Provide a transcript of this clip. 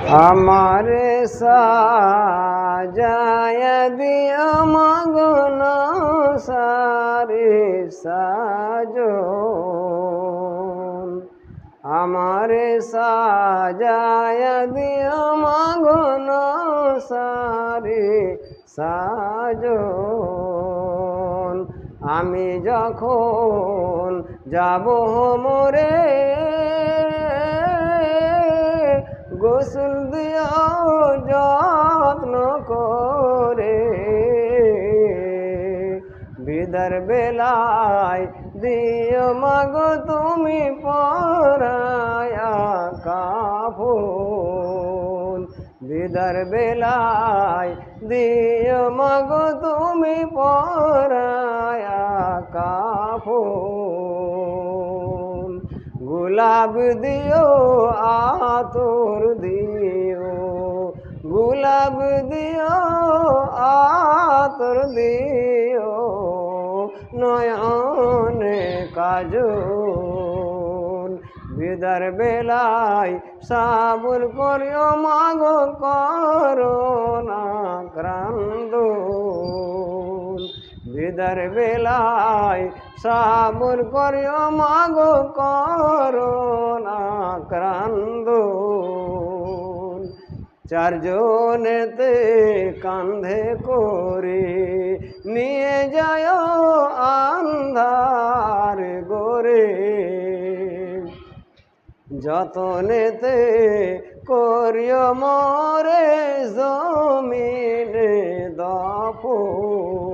আমারে সাজায়া দিও মগন সারে সাজন আমারে সাজায়া দিও মগন সারে সাজন আমি যখন যাব মোরে গোসল দিও যত্ন করে বিদার বেলায় দিও মাগো তুমি পরায়া কাফন বিদার বেলায় দিও মাগো তুমি পরায়া কাফন গুলাব দিও আতর দিও গুলাব দিও আতর দিও নয়নে কাজল বিদার বেলায় সাবুর করিও মাগো করোনা ক্রান্দন বিদার বেলায় সাবুর করিও মাগো করোনা ক্রান্দন চারজনেতে কান্ধে করে নিয়ে যায় আন্ধার গোরে যতনেতে করিও মোরে জমিনে দফন